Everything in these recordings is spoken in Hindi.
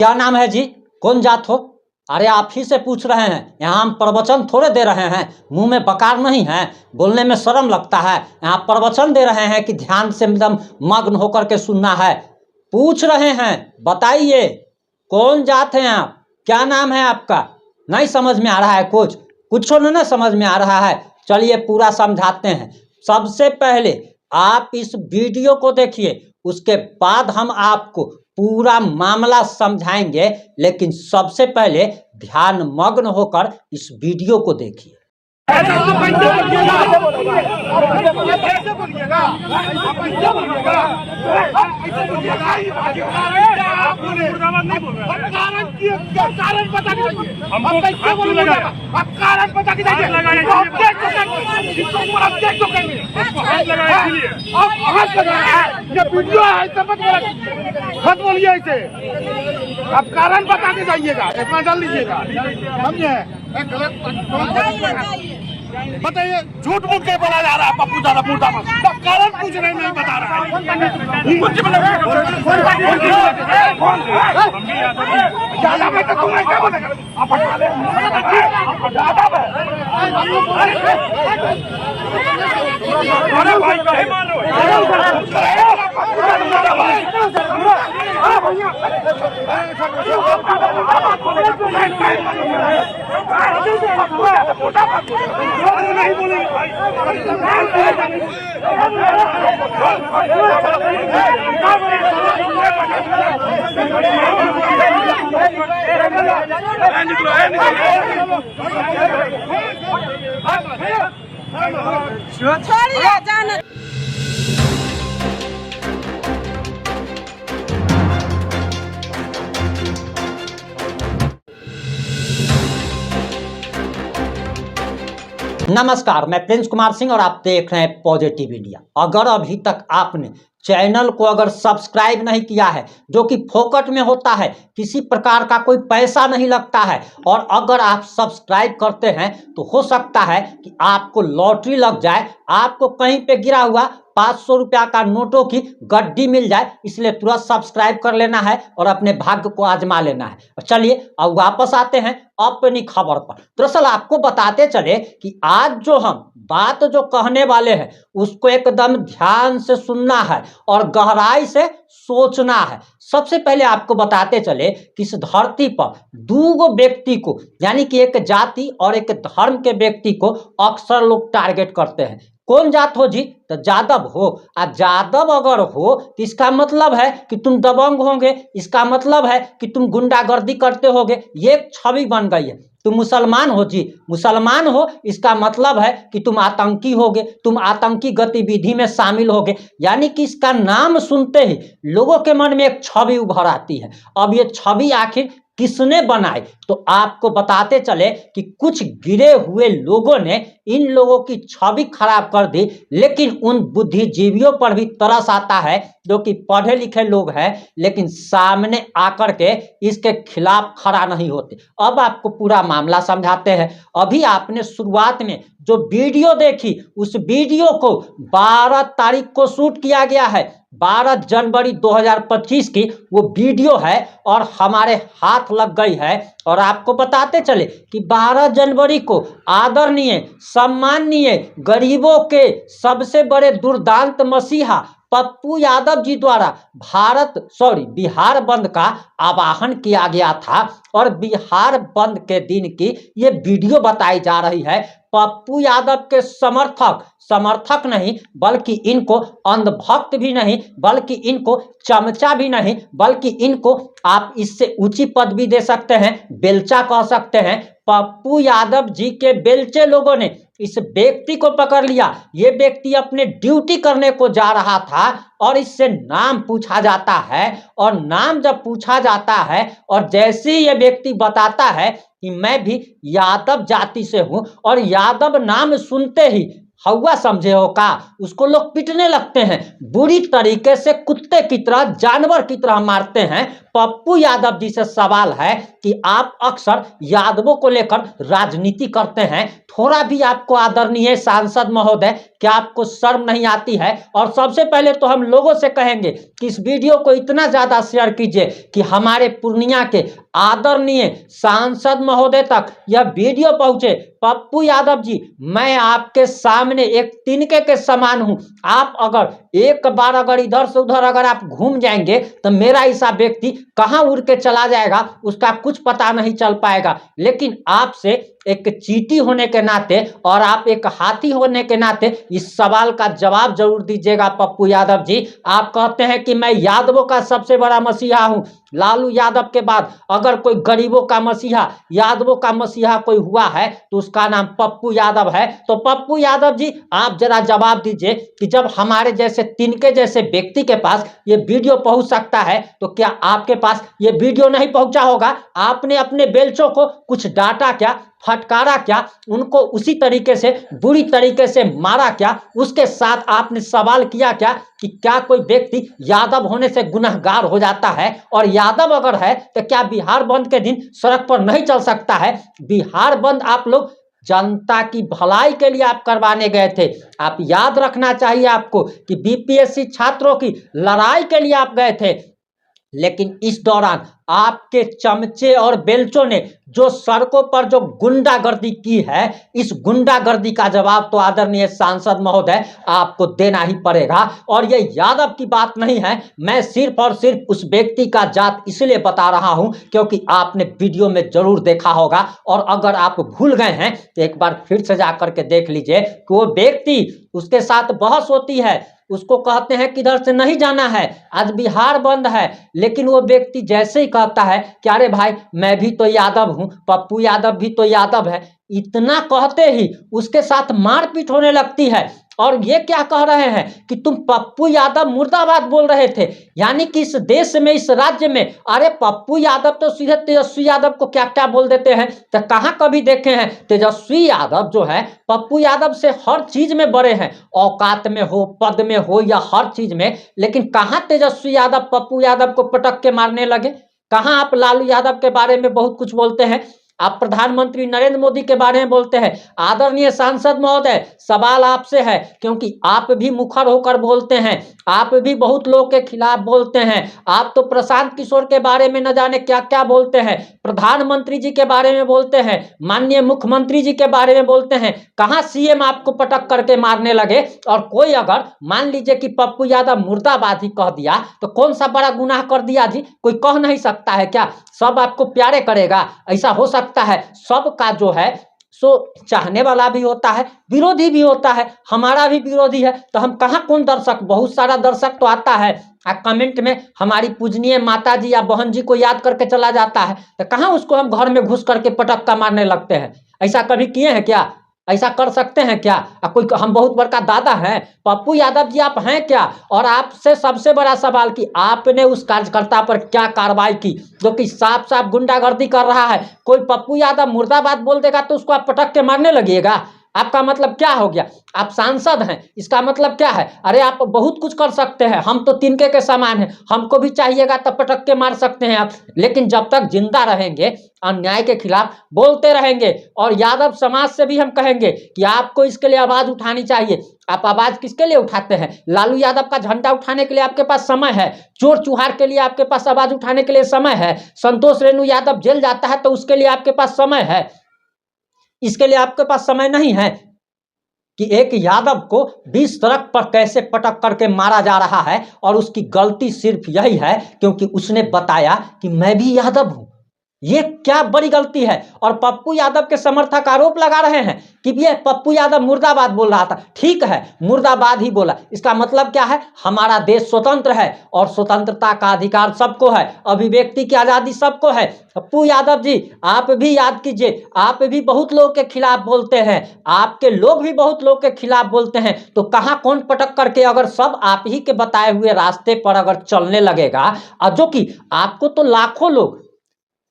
क्या नाम है जी? कौन जात हो? अरे आप ही से पूछ रहे हैं। यहाँ हम प्रवचन थोड़े दे रहे हैं, मुंह में बकार नहीं है, बोलने में शर्म लगता है। यहाँ प्रवचन दे रहे हैं कि ध्यान से एकदम मग्न होकर के सुनना है। पूछ रहे हैं, बताइए कौन जात हैं आप? क्या नाम है आपका? नहीं समझ में आ रहा है कुछ ना समझ में आ रहा है। चलिए पूरा समझाते हैं। सबसे पहले आप इस वीडियो को देखिए, उसके बाद हम आपको पूरा मामला समझाएंगे। लेकिन सबसे पहले ध्यान मग्न होकर इस वीडियो को देखिए। मत बोलिए ऐसे, आप कारण बता के जाइएगा, इतना डाल लीजिएगा, समझे? बताइए, झूठ मूठ के बोला जा रहा है पप्पू दादा मुर्दाबाद। कारण पूछ रहे नहीं बता रहा है। ज्यादा में तो तुम्हें क्या बोलेगा? आप हटा ले। ज्यादा में अरे भाई कहे मानो नहीं बोलेंगे भाई। छोड़िए जाने। नमस्कार, मैं प्रिंस कुमार सिंह और आप देख रहे हैं पॉजिटिव इंडिया। अगर अभी तक आपने चैनल को अगर सब्सक्राइब नहीं किया है, जो कि फोकट में होता है, किसी प्रकार का कोई पैसा नहीं लगता है, और अगर आप सब्सक्राइब करते हैं तो हो सकता है कि आपको लॉटरी लग जाए, आपको कहीं पे गिरा हुआ 500 रुपया का नोटों की गड्डी मिल जाए। इसलिए तुरंत सब्सक्राइब कर लेना है और अपने भाग्य को आजमा लेना है। चलिए अब वापस आते हैं अपनी खबर पर। दरअसल आपको बताते चले कि आज जो हम बात जो कहने वाले हैं उसको एकदम ध्यान से सुनना है और गहराई से सोचना है। सबसे पहले आपको बताते चले कि इस धरती पर दो व्यक्ति को, यानी कि एक जाति और एक धर्म के व्यक्ति को अक्सर लोग टारगेट करते हैं। कौन जात हो जी? तो जादव हो। और जादव अगर हो तो इसका मतलब है कि तुम दबंग होंगे, इसका मतलब है कि तुम गुंडागर्दी करते होगे। ये एक छवि बन गई है। तुम मुसलमान हो जी, मुसलमान हो इसका मतलब है कि तुम आतंकी होगे, तुम आतंकी गतिविधि में शामिल होगे। यानी कि इसका नाम सुनते ही लोगों के मन में एक छवि उभर आती है। अब ये छवि आखिर किसने बनाई, तो आपको बताते चले कि कुछ गिरे हुए लोगों ने इन लोगों की छवि खराब कर दी। लेकिन उन बुद्धिजीवियों पर भी तरस आता है जो कि पढ़े लिखे लोग हैं, लेकिन सामने आकर के इसके खिलाफ खड़ा नहीं होते। अब आपको पूरा मामला समझाते हैं। अभी आपने शुरुआत में जो वीडियो देखी, उस वीडियो को 12 तारीख को शूट किया गया है। 12 जनवरी 2025 की वो वीडियो है और हमारे हाथ लग गई है। और आपको बताते चले कि 12 जनवरी को आदरणीय, सम्माननीय, गरीबों के सबसे बड़े दुर्दांत मसीहा पप्पू यादव जी द्वारा बिहार बंद का आह्वान किया गया था। और बिहार बंद के दिन की ये वीडियो बताई जा रही है। पप्पू यादव के समर्थक नहीं, बल्कि इनको अंधभक्त भी नहीं, बल्कि इनको चमचा भी नहीं, बल्कि इनको आप इससे ऊंची पदवी दे सकते हैं, बेलचा कह सकते हैं। पप्पू यादव जी के बेलचे लोगों ने इस व्यक्ति को पकड़ लिया। ये व्यक्ति अपने ड्यूटी करने को जा रहा था और इससे नाम पूछा जाता है। और नाम जब पूछा जाता है और जैसे ही ये व्यक्ति बताता है कि मैं भी यादव जाति से हूं, और यादव नाम सुनते ही हवा समझे हो का, उसको लोग पीटने लगते हैं, बुरी तरीके से कुत्ते की तरह, जानवर की तरह मारते हैं। पप्पू यादव जी से सवाल है कि आप अक्सर यादवों को लेकर राजनीति करते हैं, थोड़ा भी आपको आदरणीय सांसद महोदय, क्या आपको शर्म नहीं आती है? और सबसे पहले तो हम लोगों से कहेंगे कि इस वीडियो को इतना ज्यादा शेयर कीजिए कि हमारे पूर्णिया के आदरणीय सांसद महोदय तक यह वीडियो पहुंचे। पप्पू यादव जी, मैं आपके सामने एक तिनके के समान हूं। आप अगर एक बार अगर इधर से उधर अगर आप घूम जाएंगे तो मेरा ऐसा व्यक्ति कहां उड़ के चला जाएगा उसका कुछ पता नहीं चल पाएगा। लेकिन आपसे एक चींटी होने के नाते और आप एक हाथी होने के नाते इस सवाल का जवाब जरूर दीजिएगा। पप्पू यादव जी, आप कहते हैं कि मैं यादवों का सबसे बड़ा मसीहा हूं। लालू यादव के बाद अगर कोई गरीबों का मसीहा, यादवों का मसीहा कोई हुआ है तो उसका नाम पप्पू यादव है। तो पप्पू यादव जी, आप जरा जवाब दीजिए कि जब हमारे जैसे तिनके जैसे व्यक्ति के पास ये वीडियो पहुंच सकता है तो क्या आपके पास ये वीडियो नहीं पहुंचा होगा? आपने अपने बेलचों को कुछ डांटा क्या, फटकारा क्या, उनको उसी तरीके से बुरी तरीके से मारा क्या? उसके साथ आपने सवाल किया क्या कि क्या कोई व्यक्ति यादव होने से गुनहगार हो जाता है? और यादव अगर है तो क्या बिहार बंद के दिन सड़क पर नहीं चल सकता है? बिहार बंद आप लोग जनता की भलाई के लिए आप करवाने गए थे। आप याद रखना चाहिए आपको कि बीपीएससी छात्रों की लड़ाई के लिए आप गए थे। लेकिन इस दौरान आपके चमचे और बेलचों ने जो सड़कों पर जो गुंडागर्दी की है, इस गुंडागर्दी का जवाब तो आदरणीय सांसद महोदय आपको देना ही पड़ेगा। और ये यादव की बात नहीं है, मैं सिर्फ और सिर्फ उस व्यक्ति का जात इसलिए बता रहा हूं क्योंकि आपने वीडियो में जरूर देखा होगा। और अगर आप भूल गए हैं तो एक बार फिर से जाकर के देख लीजिए कि वो व्यक्ति, उसके साथ बहस होती है, उसको कहते हैं कि इधर से नहीं जाना है, आज बिहार बंद है, लेकिन वो व्यक्ति जैसे ही कहता है कि अरे भाई मैं भी तो यादव हूं, पप्पू यादव भी तो यादव है, इतना कहते ही उसके साथ मारपीट होने लगती है। और ये क्या कह रहे हैं कि तुम पप्पू यादव मुर्दाबाद बोल रहे थे, यानी कि इस देश में, इस राज्य में, अरे पप्पू यादव तो सीधे तेजस्वी यादव को क्या क्या बोल देते हैं। तो कहाँ कभी देखे हैं तेजस्वी यादव जो है पप्पू यादव से हर चीज में बड़े हैं, औकात में हो, पद में हो या हर चीज में, लेकिन कहाँ तेजस्वी यादव पप्पू यादव को पटक के मारने लगे? कहाँ आप लालू यादव के बारे में बहुत कुछ बोलते हैं, आप प्रधानमंत्री नरेंद्र मोदी के बारे में बोलते हैं। आदरणीय सांसद महोदय, सवाल आपसे है क्योंकि आप भी मुखर होकर बोलते हैं, आप भी बहुत लोगों के खिलाफ बोलते हैं। आप तो प्रशांत किशोर के बारे में न जाने क्या क्या बोलते हैं, प्रधानमंत्री जी के बारे में बोलते हैं, माननीय मुख्यमंत्री जी के बारे में बोलते हैं। कहाँ सीएम आपको पटक करके मारने लगे? और कोई अगर मान लीजिए कि पप्पू यादव मुर्दाबाद ही कह दिया तो कौन सा बड़ा गुनाह कर दिया जी? कोई कह नहीं सकता है क्या? सब आपको प्यारे करेगा? ऐसा हो सकता है? सबका जो है सो चाहने वाला भी होता है, विरोधी भी होता है, हमारा भी विरोधी है। तो हम कहाँ कौन दर्शक, बहुत सारा दर्शक तो आता है कमेंट में हमारी पूजनीय माता जी या बहन जी को याद करके चला जाता है, तो कहाँ उसको हम घर में घुस करके पटक्का मारने लगते हैं? ऐसा कभी किए हैं क्या? ऐसा कर सकते हैं क्या? कोई हम बहुत बड़का दादा हैं? पप्पू यादव जी आप हैं क्या? और आपसे सबसे बड़ा सवाल कि आपने उस कार्यकर्ता पर क्या कार्रवाई की जो कि साफ साफ गुंडागर्दी कर रहा है? कोई पप्पू यादव मुर्दाबाद बोल देगा तो उसको आप पटक के मारने लगिएगा? आपका मतलब क्या हो गया? आप सांसद हैं, इसका मतलब क्या है? अरे आप बहुत कुछ कर सकते हैं, हम तो तिनके के समान हैं, हमको भी चाहिएगा तब पटक के मार सकते हैं आप। लेकिन जब तक जिंदा रहेंगे अन्याय के खिलाफ बोलते रहेंगे। और यादव समाज से भी हम कहेंगे कि आपको इसके लिए आवाज उठानी चाहिए। आप आवाज किसके लिए उठाते हैं? लालू यादव का झंडा उठाने के लिए आपके पास समय है, चोर चुहार के लिए आपके पास आवाज उठाने के लिए समय है, संतोष रेणु यादव जेल जाता है तो उसके लिए आपके पास समय है। इसके लिए आपके पास समय नहीं है कि एक यादव को 20 सड़क पर कैसे पटक करके मारा जा रहा है। और उसकी गलती सिर्फ यही है क्योंकि उसने बताया कि मैं भी यादव हूं। ये क्या बड़ी गलती है? और पप्पू यादव के समर्थक आरोप लगा रहे हैं कि ये पप्पू यादव मुर्दाबाद बोल रहा था। ठीक है, मुर्दाबाद ही बोला, इसका मतलब क्या है? हमारा देश स्वतंत्र है और स्वतंत्रता का अधिकार सबको है, अभिव्यक्ति की आजादी सबको है। पप्पू यादव जी आप भी याद कीजिए, आप भी बहुत लोग के खिलाफ बोलते हैं, आपके लोग भी बहुत लोग के खिलाफ बोलते हैं। तो कहाँ कौन पटक करके अगर सब आप ही के बताए हुए रास्ते पर अगर चलने लगेगा, और जो कि आपको तो लाखों लोग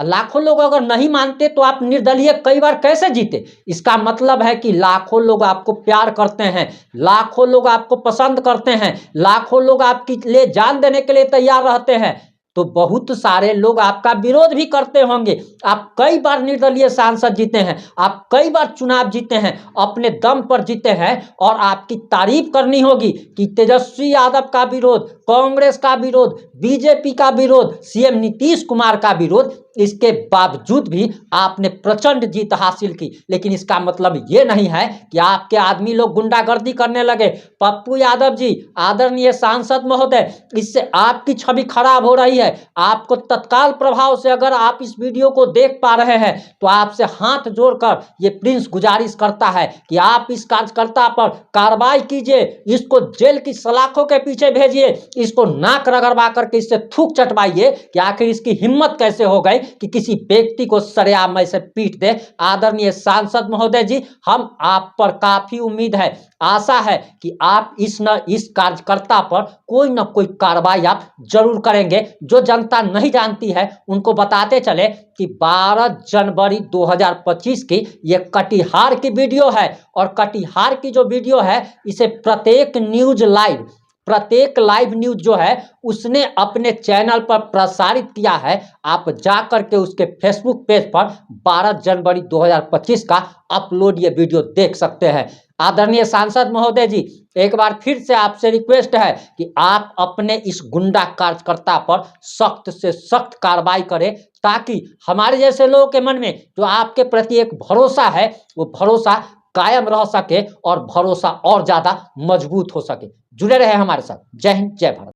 लाखों लोग अगर नहीं मानते तो आप निर्दलीय कई बार कैसे जीते? इसका मतलब है कि लाखों लोग आपको प्यार करते हैं, लाखों लोग आपको पसंद करते हैं, लाखों लोग आपके लिए जान देने के लिए तैयार रहते हैं। तो बहुत सारे लोग आपका विरोध भी करते होंगे। आप कई बार निर्दलीय सांसद जीते हैं, आप कई बार चुनाव जीते हैं, अपने दम पर जीते हैं और आपकी तारीफ करनी होगी कि तेजस्वी यादव का विरोध, कांग्रेस का विरोध, बीजेपी का विरोध, सीएम नीतीश कुमार का विरोध, इसके बावजूद भी आपने प्रचंड जीत हासिल की। लेकिन इसका मतलब ये नहीं है कि आपके आदमी लोग गुंडागर्दी करने लगे। पप्पू यादव जी, आदरणीय सांसद महोदय, इससे आपकी छवि खराब हो रही है। आपको तत्काल प्रभाव से अगर आप इस वीडियो को देख पा रहे हैं तो आपसे हाथ जोड़कर ये प्रिंस गुजारिश करता है कि आप इस कार्यकर्ता पर कार्रवाई कीजिए, इसको जेल की सलाखों के पीछे भेजिए, इसको नाक रगड़वा करके इससे थूक चटवाइए कि आखिर इसकी हिम्मत कैसे हो गई कि किसी व्यक्ति को सरेआम ऐसे पीट दे। आदरणीय सांसद महोदय जी, हम आप पर काफी उम्मीद है, आशा है कि आप इस कार्यकर्ता पर कोई न कोई कार्रवाई आप जरूर करेंगे। जो जनता नहीं जानती है उनको बताते चले कि 12 जनवरी 2025 की ये कटिहार की वीडियो है और कटिहार की जो वीडियो है इसे प्रत्येक लाइव न्यूज जो है उसने अपने चैनल पर प्रसारित किया है। आप जा करके उसके फेसबुक पेज पर 12 जनवरी 2025 का अपलोड ये वीडियो देख सकते हैं। आदरणीय सांसद महोदय जी, एक बार फिर से आपसे रिक्वेस्ट है कि आप अपने इस गुंडा कार्यकर्ता पर सख्त से सख्त कार्रवाई करें ताकि हमारे जैसे लोगों के मन में जो आपके प्रति एक भरोसा है वो भरोसा कायम रह सके और भरोसा और ज्यादा मजबूत हो सके। जुड़े रहे हमारे साथ। जय हिंद, जय भारत।